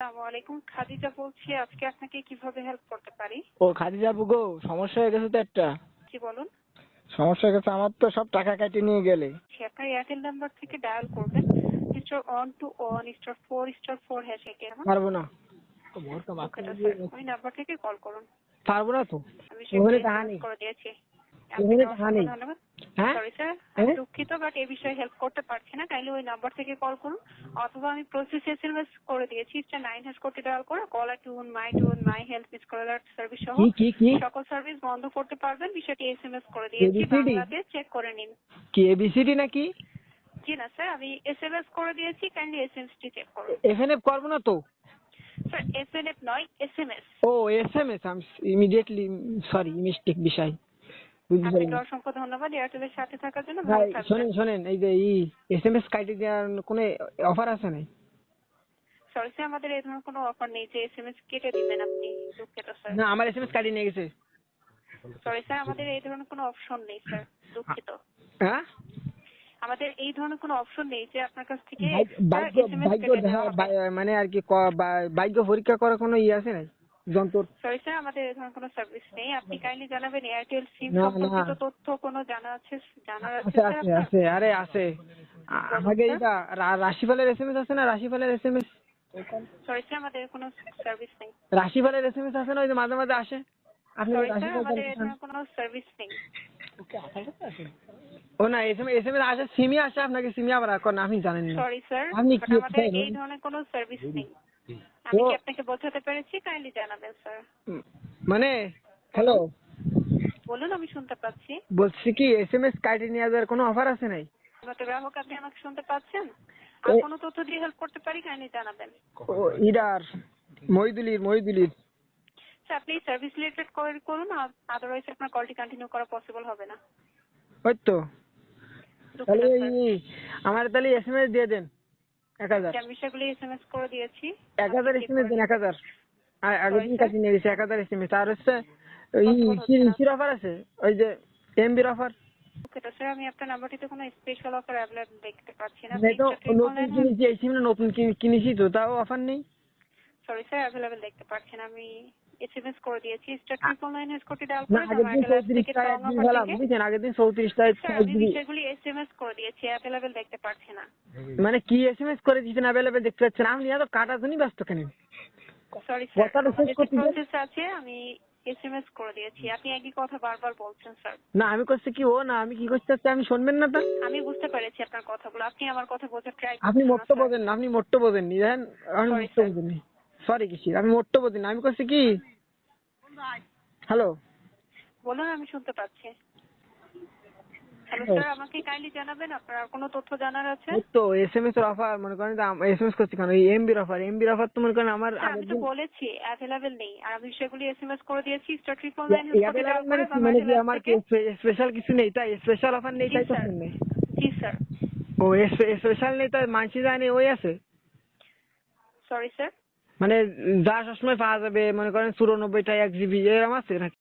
আসসালামু আলাইকুম, খাদিজা বলছি। আজকে আপনাকে কিভাবে হেল্প করতে পারি? ও খাদিজা আপু গো, সমস্যা হয়ে গেছে তো একটা। জি বলুন। সমস্যা হয়ে গেছে, আমার তো সব টাকা কেটে নিয়ে গেলে। আপনার এয়ারটেল নাম্বার থেকে ডায়াল করবেন *121*4*4# কেমন? পারবো না। দুঃখিত স্যার, ওই নাম্বার থেকে কল করুন। পারবো না তো, আমি ওখানে সেগুলো টাকা এসএমএস নেই। করে দিয়েছি। ওখানে আপনাকে টাকা অসংখ্য নেই। ধন্যবাদ। হ্যাঁ সরি স্যার, আমি হ্যাঁ? দুঃখিত, বাট এই বিষয়ে হেল্প করতে পারছি না। কাইন্ডলি ওই নাম্বার থেকে কল করুন, অথবা আমি প্রসেস এসএমএস করে দিয়েছি। *9# কোডটি ডায়াল করে caller tune, my health, miss caller service সহ কি কি কি সকল সার্ভিস বন্ধ করতে পারবেন। বিষয়টি এসএমএস করে দিয়েছি, এবিসিডি? বাংলাতে চেক করে নিন। কি এবিসিডি নাকি? জি না স্যার, আমি এসএমএস করে দিয়েছি, কাইন্ডলি এসএমএসটি চেক করুন। এফএনএফ করবো না তো? স্যার এসএনএফ নয়, এসএমএস। ও এসএমএস, আমি ইমিডিয়েটলি সরি, মিস্টেক বিষয় বুঝতে আপনাকে পারিনি। অসংখ্য ধন্যবাদ এয়ারটেলের সাথে থাকার জন্য। ভাই ভালো থাকবেন। শোনেন শোনেন, এই যে এসএমএস কাইটে দেওয়ার কোনো অফার আছে নাই? সরি স্যার, আমাদের এই ধরনের কোনো অফার নেই যে এসএমএস কেটে দিবেন আপনি। দুঃখিত স্যার। না, আমার এসএমএস কাটিয়ে নিয়ে গেছে। সরি স্যার, আমাদের এই ধরনের কোনো অপশন নেই স্যার। দুঃখিত। হ্যাঁ, আমাদের এই ধরনের কোনো অপশন নেই যে আপনার কাছ থেকে ভাগ্য এসএমএস ভাগ্য কেটে দেওয়া হবে। মানে আর কি ভাগ্য পরীক্ষা করার কোনো ইয়ে আছে নাই যন্ত্র? সরি স্যার, আমাদের এই ধরনের কোনো সার্ভিস নেই। আপনি কাইন্ডলি জানাবেন এয়ারটেল সিম না না, সম্পর্কিত তথ্য কোনো জানার আছে আছে স্যার আছে আপনার? আছে, আরে আছে। বলুন আমাকে স্যার। এইটা রাশিফলের এসএমএস আছে না, রাশিফলের এসএমএস? সরি স্যার, আমাদের কোনো সার্ভিস নেই। রাশিফলের এসএমএস আছে না, ওই যে মাঝে মাঝে আসে? আপনি সরি স্যার, রাশিফল আমাদের এই ধরনের কোনো সার্ভিস নেই। ও না, এসএমএস এসএমএস আসে, সিমি আসে আপনাকে, সিমি আবার করেন, আপনি জানেন না। সরি স্যার, আপনি বাট কি আমাদের এই ধরনের কোনো সার্ভিস নেই। আমি কি আপনাকে বোঝাতে পেরেছি? কাইন্ডলি জানাবেন স্যার। মানে হ্যালো, বলুন, আমি শুনতে পাচ্ছি। বলছি কি এসএমএস কাটিয়ে নিয়ে যাওয়ার কোনো অফার আছে নাই? মতো গ্রাহক, আপনি আমাকে শুনতে পাচ্ছেন? আর কোনো তথ্য দিয়ে হেল্প করতে পারি? কাইন্ডলি জানাবেন। ও ইডার মহিদুলির। স্যার আপনি সার্ভিস রিলেটেড কল করুন, আদারওয়াইজ আপনার কলটি কন্টিনিউ করা পসিবল হবে না। ওই তো, তাহলে দুঃখিত স্যার। আমার তাহলে এসএমএস দিয়ে দেন 1000। আমি সেগুলি এসএমএস করে দিয়েছি। 1000 এসএমএস দেন, 1000। আর আগের দিন Sorry, কাটিয়ে নিয়ে গেছে 1000 এসএমএস। আর হচ্ছে Possible হচ্ছে না। ইসির অফার আছে, ওই যে এমবির অফার। দুঃখিত স্যার, আমি আপনার নাম্বারটিতে কোনো স্পেশাল অফার অ্যাভেলেবল দেখতে পাচ্ছি না। তো নতুন কিনেছি, এই সিমটা নতুন কিনেছি তো, তাও অফার নেই। সরি স্যার, অ্যাভেলেবল দেখতে পাচ্ছি না। আমি এসএমএস করে দিয়েছি। *9# কোডটি ডায়াল না, করে আগের দিন জোম্যাটো অ্যাপ থেকে 34টা টং একদিন অফার গেলাম থেকে। বুঝছেন, আগের দিন 34টা স্যার আমি বিষয়গুলি এসএমএস করে দিয়েছি, অ্যাভেলেবল দেখতে পাচ্ছি না। মানে কি এসএমএস করে দিয়েছেন, অ্যাভেলেবেল দেখতে পাচ্ছেন? আপনি এত কাটার জন্যই ব্যস্ত কেন? সরি স্যার, কথাটা শেষ আমাদের যে করতে দেন। প্রসেস আছে আমি এসএমএস করে দিয়েছি। আপনি একই কথা বারবার বলছেন স্যার। না আমি করছি কি, ও না আমি কি করতে চাচ্ছি, আমি শুনবেন না তা? আমি বুঝতে পেরেছি আপনার কথাগুলো, আপনি আমার কথা বোঝার ট্রাই আপনি করছেন না মোট্ট স্যার। বোঝেন না, আপনি মোট্ট বোঝেননি, দেখেন আপনি সরি মোট্ট স্যার। বোঝেননি। সরি কিসি, আমি মোট্ট বোঝেন না। আমি করছি কি, হ্যালো বলুন, আমি শুনতে পাচ্ছি। হ্যালো স্যার, আমাকে কাইন্ডলি জানাবেন আপনার আর কোনো তথ্য জানার আছে? ওই তো এসএমএস এর অফার, মনে করেন এসএমএস করছি কেন, এই এমবির অফার তো মনে করেন আমার স্যার আমি আগের তো দিন। বলেছি অ্যাভেলেবেল নেই, আর আমি সেগুলি এসএমএস করে দিয়েছি *9# কোডটি ডায়াল করে মানে জোম্যাটো কি অ্যাপ আমার কি থেকে। স্পেশাল কিছু নেই তাই? স্পেশাল অফার নেই জি তাই তো স্যার। শুনলে? জি স্যার। ও স্পেশাল নেই তাই মানসি জানে ওই আছে? Sorry sir. মানে যা সবসময় পাওয়া যাবে, মনে করেন 94টা 1 জিবি এরকম আছে নাকি?